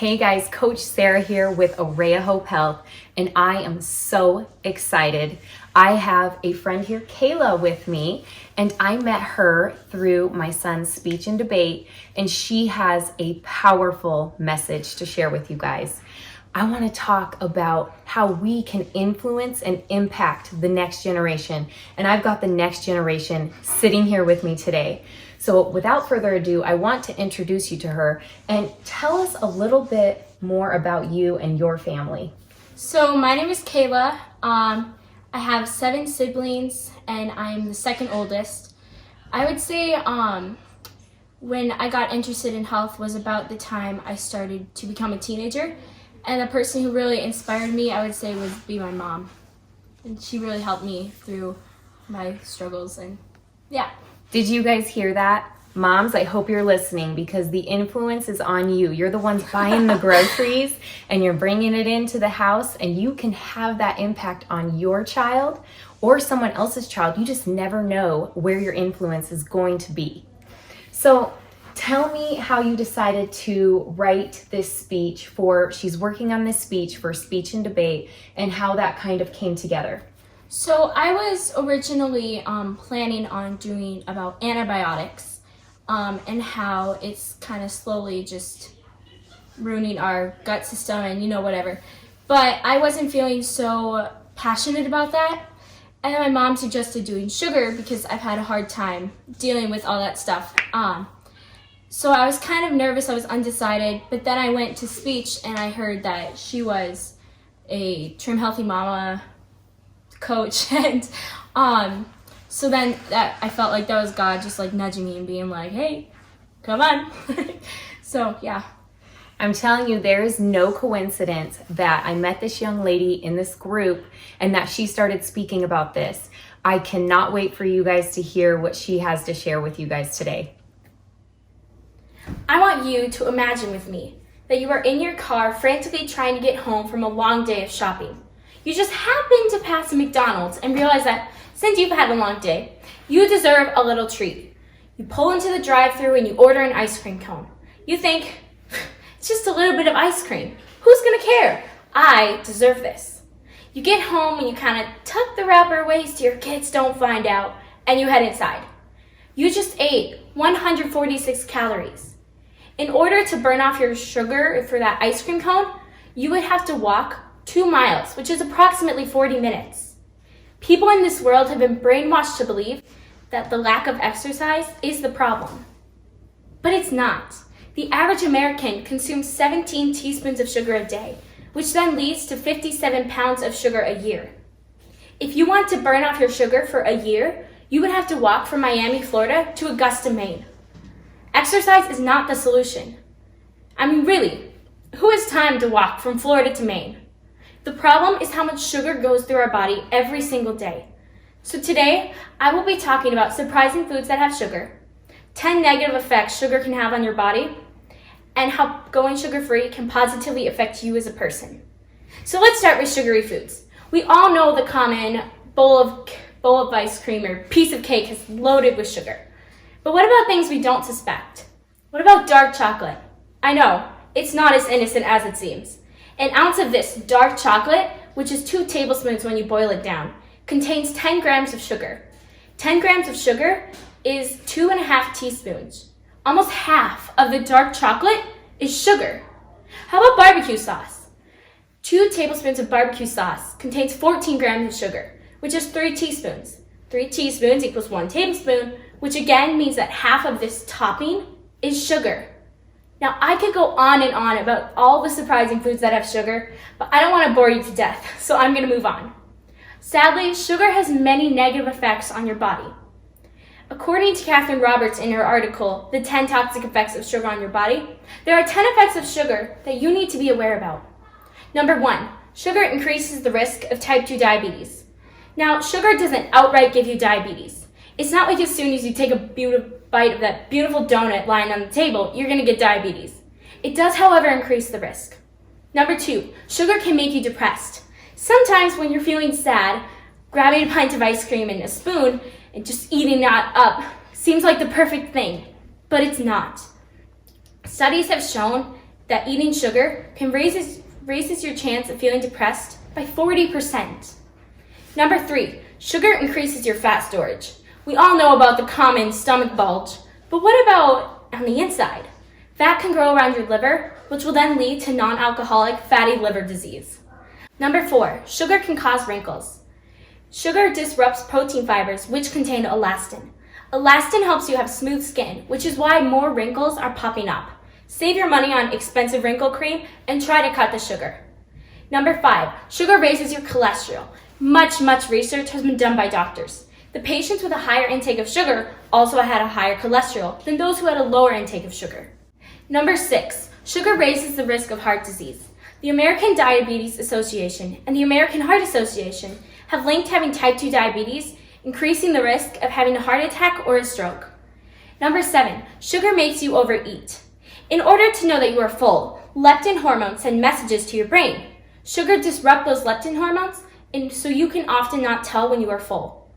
Hey guys, Coach Sarah here with Array of Hope Health, and I am so excited. I have a friend here, Kayla, with me, and I met her through my son's speech and debate, and she has a powerful message to share with you guys. I want to talk about how we can influence and impact the next generation, and I've got the next generation sitting here with me today. So without further ado, I want to introduce you to her and tell us a little bit more about you and your family. So my name is Kayla. I have 7 siblings and I'm the second oldest. I would say when I got interested in health was about the time I started to become a teenager. And the person who really inspired me, I would say, would be my mom. And she really helped me through my struggles and yeah. Did you guys hear that? Moms, I hope you're listening because the influence is on you. You're the ones buying the groceries and you're bringing it into the house, and you can have that impact on your child or someone else's child. You just never know where your influence is going to be. So tell me how you decided to write this speech she's working on this speech for speech and debate, and how that kind of came together. So I was originally planning on doing about antibiotics and how it's kind of slowly just ruining our gut system and whatever. But I wasn't feeling so passionate about that. And then my mom suggested doing sugar because I've had a hard time dealing with all that stuff. So I was kind of nervous, I was undecided, but then I went to speech and I heard that she was a Trim Healthy Mama coach, and so then that I felt like that was God just like nudging me and being like, hey, come on. So yeah. I'm telling you, there is no coincidence that I met this young lady in this group and that she started speaking about this. I cannot wait for you guys to hear what she has to share with you guys today. I want you to imagine with me that you are in your car frantically trying to get home from a long day of shopping. You just happen to pass a McDonald's and realize that since you've had a long day, you deserve a little treat. You pull into the drive-thru and you order an ice cream cone. You think, it's just a little bit of ice cream. Who's gonna care? I deserve this. You get home and you kind of tuck the wrapper away so your kids don't find out, and you head inside. You just ate 146 calories. In order to burn off your sugar for that ice cream cone, you would have to walk 2 miles, which is approximately 40 minutes. People in this world have been brainwashed to believe that the lack of exercise is the problem. But it's not. The average American consumes 17 teaspoons of sugar a day, which then leads to 57 pounds of sugar a year. If you want to burn off your sugar for a year, you would have to walk from Miami, Florida to Augusta, Maine. Exercise is not the solution. I mean, really, who has time to walk from Florida to Maine? The problem is how much sugar goes through our body every single day. So today, I will be talking about surprising foods that have sugar, 10 negative effects sugar can have on your body, and how going sugar-free can positively affect you as a person. So let's start with sugary foods. We all know the common bowl of ice cream or piece of cake is loaded with sugar. But what about things we don't suspect? What about dark chocolate? I know, it's not as innocent as it seems. An ounce of this dark chocolate, which is 2 tablespoons when you boil it down, contains 10 grams of sugar. 10 grams of sugar is 2.5 teaspoons. Almost half of the dark chocolate is sugar. How about barbecue sauce? 2 tablespoons of barbecue sauce contains 14 grams of sugar, which is 3 teaspoons. 3 teaspoons equals 1 tablespoon, which again means that half of this topping is sugar. Now, I could go on and on about all the surprising foods that have sugar, but I don't want to bore you to death, so I'm going to move on. Sadly, sugar has many negative effects on your body. According to Catherine Roberts in her article, The 10 Toxic Effects of Sugar on Your Body, there are 10 effects of sugar that you need to be aware about. Number 1, sugar increases the risk of type 2 diabetes. Now, sugar doesn't outright give you diabetes. It's not like as soon as you take a bite of that beautiful donut lying on the table, you're going to get diabetes. It does, however, increase the risk. Number 2, sugar can make you depressed. Sometimes when you're feeling sad, grabbing a pint of ice cream and a spoon and just eating that up seems like the perfect thing, but it's not. Studies have shown that eating sugar can raises your chance of feeling depressed by 40%. Number 3, sugar increases your fat storage. We all know about the common stomach bulge, but what about on the inside? Fat can grow around your liver, which will then lead to non-alcoholic fatty liver disease. Number 4, sugar can cause wrinkles. Sugar disrupts protein fibers, which contain elastin. Elastin helps you have smooth skin, which is why more wrinkles are popping up. Save your money on expensive wrinkle cream and try to cut the sugar. Number 5, sugar raises your cholesterol. Much research has been done by doctors. The patients with a higher intake of sugar also had a higher cholesterol than those who had a lower intake of sugar. Number 6, sugar raises the risk of heart disease. The American Diabetes Association and the American Heart Association have linked having type 2 diabetes increasing the risk of having a heart attack or a stroke. Number 7, sugar makes you overeat. In order to know that you are full, leptin hormones send messages to your brain. Sugar disrupts those leptin hormones, and so you can often not tell when you are full.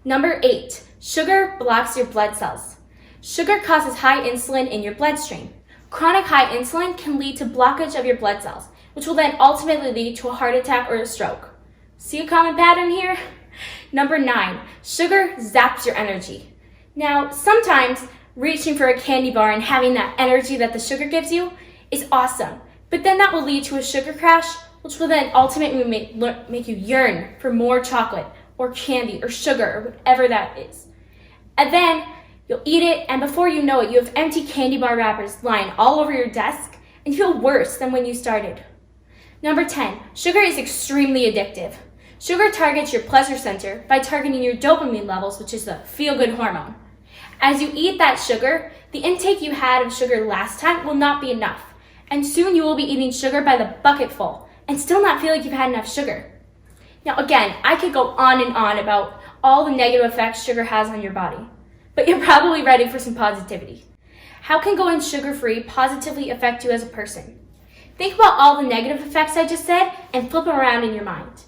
Number 8, sugar blocks your blood cells. Sugar causes high insulin in your bloodstream. Chronic high insulin can lead to blockage of your blood cells, which will then ultimately lead to a heart attack or a stroke. See a common pattern here? Number 9, sugar zaps your energy. Now, sometimes reaching for a candy bar and having that energy that the sugar gives you is awesome, but then that will lead to a sugar crash, which will then ultimately make you yearn for more chocolate or candy or sugar or whatever that is. And then you'll eat it, and before you know it, you have empty candy bar wrappers lying all over your desk and you feel worse than when you started. Number 10, sugar is extremely addictive. Sugar targets your pleasure center by targeting your dopamine levels, which is the feel-good hormone. As you eat that sugar, the intake you had of sugar last time will not be enough, and soon you will be eating sugar by the bucket full and still not feel like you've had enough sugar. Now again, I could go on and on about all the negative effects sugar has on your body, but you're probably ready for some positivity. How can going sugar-free positively affect you as a person? Think about all the negative effects I just said and flip them around in your mind.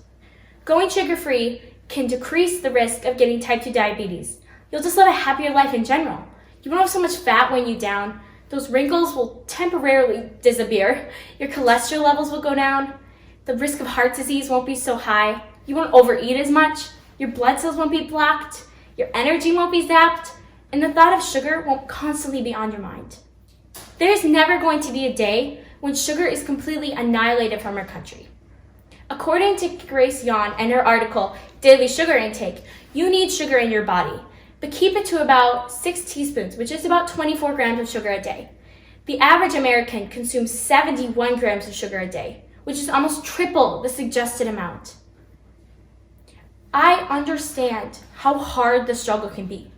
Going sugar-free can decrease the risk of getting type 2 diabetes. You'll just live a happier life in general. You won't have so much fat weighing you down. Those wrinkles will temporarily disappear. Your cholesterol levels will go down. The risk of heart disease won't be so high. You won't overeat as much. Your blood cells won't be blocked. Your energy won't be zapped. And the thought of sugar won't constantly be on your mind. There is never going to be a day when sugar is completely annihilated from our country. According to Grace Yon and her article, Daily Sugar Intake, you need sugar in your body, but keep it to about 6 teaspoons, which is about 24 grams of sugar a day. The average American consumes 71 grams of sugar a day, which is almost triple the suggested amount. I understand how hard the struggle can be.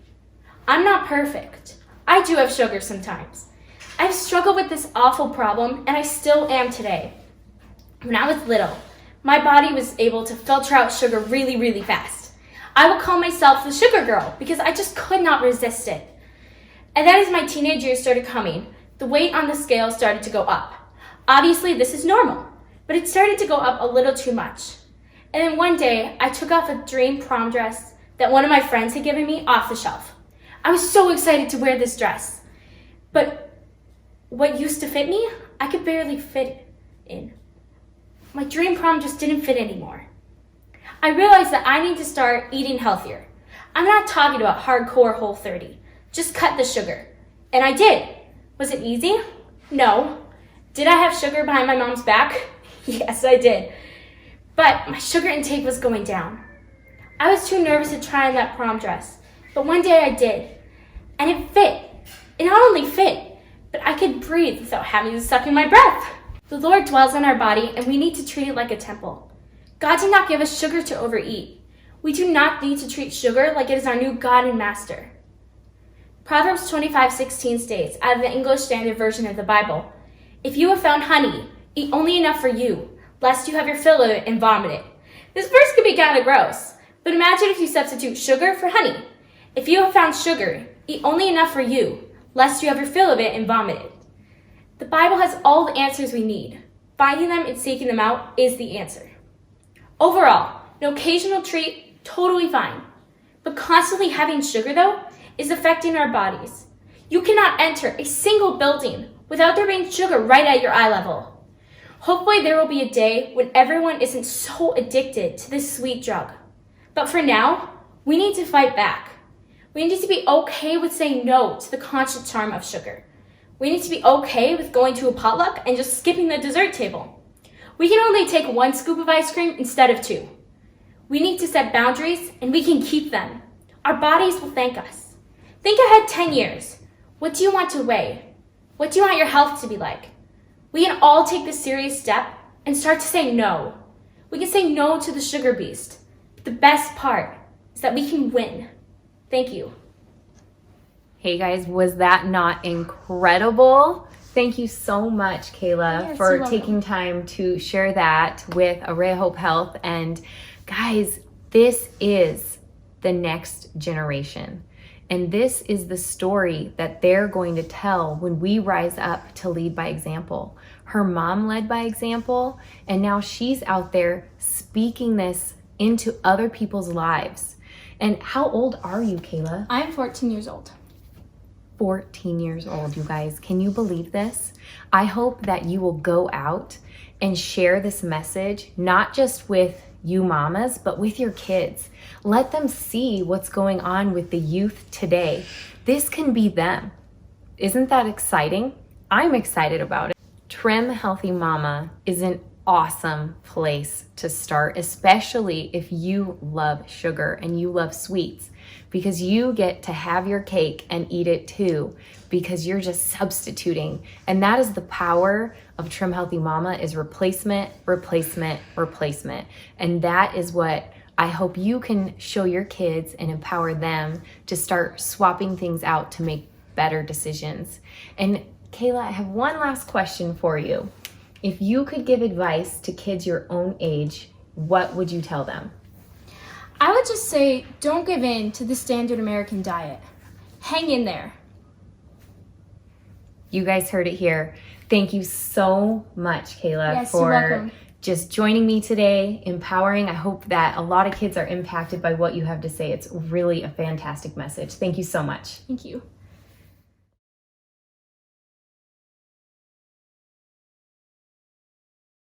I'm not perfect. I do have sugar sometimes. I've struggled with this awful problem, and I still am today. When I was little, my body was able to filter out sugar really fast. I would call myself the sugar girl because I just could not resist it. And then as my teenage years started coming, the weight on the scale started to go up. Obviously, this is normal, but it started to go up a little too much. And then one day, I took off a dream prom dress that one of my friends had given me off the shelf. I was so excited to wear this dress, but what used to fit me, I could barely fit in. My dream prom just didn't fit anymore. I realized that I need to start eating healthier. I'm not talking about hardcore Whole30. Just cut the sugar. And I did. Was it easy? No. Did I have sugar behind my mom's back? Yes, I did. But my sugar intake was going down. I was too nervous to try on that prom dress, but one day I did. And it fit. It not only fit, but I could breathe without having to suck in my breath. The Lord dwells in our body, and we need to treat it like a temple. God did not give us sugar to overeat. We do not need to treat sugar like it is our new God and master. Proverbs 25:16 states, out of the English Standard Version of the Bible, "If you have found honey, eat only enough for you, lest you have your fill of it and vomit it." This verse could be kind of gross, but imagine if you substitute sugar for honey. If you have found sugar, eat only enough for you, lest you have your fill of it and vomit it. The Bible has all the answers we need. Finding them and seeking them out is the answer. Overall, an occasional treat, totally fine. But constantly having sugar, though, is affecting our bodies. You cannot enter a single building without there being sugar right at your eye level. Hopefully there will be a day when everyone isn't so addicted to this sweet drug. But for now, we need to fight back. We need to be okay with saying no to the constant charm of sugar. We need to be okay with going to a potluck and just skipping the dessert table. We can only take 1 scoop of ice cream instead of 2. We need to set boundaries and we can keep them. Our bodies will thank us. Think ahead 10 years. What do you want to weigh? What do you want your health to be like? We can all take this serious step and start to say no. We can say no to the sugar beast. The best part is that we can win. Thank you. Hey guys, was that not incredible? Thank you so much, Kayla, Yes, for you're welcome. taking time to share that with Array Hope Health. And guys, this is the next generation. And this is the story that they're going to tell when we rise up to lead by example. Her mom led by example, and now she's out there speaking this into other people's lives. And how old are you, Kayla? I'm 14 years old. 14 years old, you guys. Can you believe this? I hope that you will go out and share this message, not just with you mamas, but with your kids. Let them see what's going on with the youth today. This can be them. Isn't that exciting? I'm excited about it. Trim Healthy Mama is an awesome place to start, especially if you love sugar and you love sweets, because you get to have your cake and eat it too, because you're just substituting. And that is the power of Trim Healthy Mama, is replacement, replacement, replacement. And that is what I hope you can show your kids and empower them to start swapping things out to make better decisions. And Kayla, I have one last question for you. If you could give advice to kids your own age, what would you tell them? I would just say, don't give in to the standard American diet. Hang in there. You guys heard it here. Thank you so much, Kayla, Yes, you're for welcome. just joining me today, empowering. I hope that a lot of kids are impacted by what you have to say. It's really a fantastic message. Thank you so much. Thank you.